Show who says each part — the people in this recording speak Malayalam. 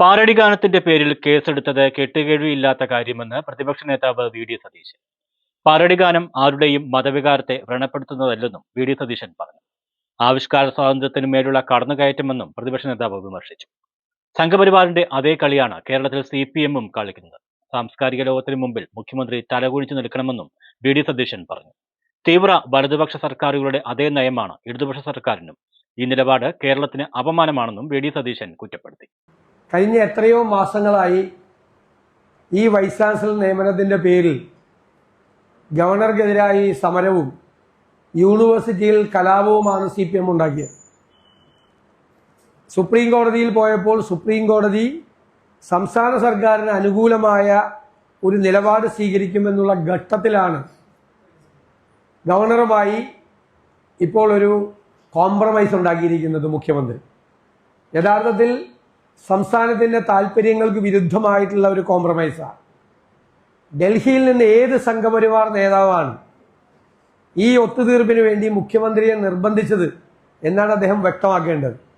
Speaker 1: പാലടി ഗാനത്തിന്റെ പേരിൽ കേസെടുത്തത് കെട്ടുകേഴ്വിയില്ലാത്ത കാര്യമെന്ന് പ്രതിപക്ഷ നേതാവ് വി.ഡി. സതീശൻ. പാലടി ഗാനം ആരുടെയും മതവികാരത്തെ വ്രണപ്പെടുത്തുന്നതല്ലെന്നും വി.ഡി. സതീശൻ പറഞ്ഞു. ആവിഷ്കാര സ്വാതന്ത്ര്യത്തിനു മേലുള്ള കടന്നുകയറ്റമെന്നും പ്രതിപക്ഷ നേതാവ് വിമർശിച്ചു. സംഘപരിവാറിന്റെ അതേ കളിയാണ് കേരളത്തിൽ CPM-ഉം കളിക്കുന്നത്. സാംസ്കാരിക ലോകത്തിനു മുമ്പിൽ മുഖ്യമന്ത്രി തലകുനിച്ചു നിൽക്കണമെന്നും വി.ഡി. സതീശൻ പറഞ്ഞു. തീവ്ര വലതുപക്ഷ സർക്കാരുകളുടെ അതേ നയമാണ് ഇടതുപക്ഷ സർക്കാരിനും. ഈ നിലപാട് കേരളത്തിന് അപമാനമാണെന്നും വി.ഡി. സതീശൻ കുറ്റപ്പെടുത്തി.
Speaker 2: കഴിഞ്ഞ എത്രയോ മാസങ്ങളായി ഈ വൈസ് ചാൻസലർ നിയമനത്തിന്റെ പേരിൽ ഗവർണർക്കെതിരായി സമരവും യൂണിവേഴ്സിറ്റിയിൽ കലാപവുമാണ് CPM ഉണ്ടാക്കിയത്. സുപ്രീം കോടതിയിൽ പോയപ്പോൾ സുപ്രീം കോടതി സംസ്ഥാന സർക്കാരിന് അനുകൂലമായ ഒരു നിലപാട് സ്വീകരിക്കുമെന്നുള്ള ഘട്ടത്തിലാണ് ഗവർണറുമായി ഇപ്പോൾ ഒരു കോംപ്രമൈസ് ഉണ്ടാക്കിയിരിക്കുന്നത് മുഖ്യമന്ത്രി. യഥാർത്ഥത്തിൽ സംസ്ഥാനത്തിന്റെ താല്പര്യങ്ങൾക്ക് വിരുദ്ധമായിട്ടുള്ള ഒരു കോംപ്രമൈസാണ്. ഡൽഹിയിൽ നിന്ന് ഏത് സംഘപരിവാർ നേതാവാണ് ഈ ഒത്തുതീർപ്പിന് വേണ്ടി മുഖ്യമന്ത്രിയെ നിർബന്ധിച്ചത് എന്നാണ് അദ്ദേഹം വ്യക്തമാക്കേണ്ടത്.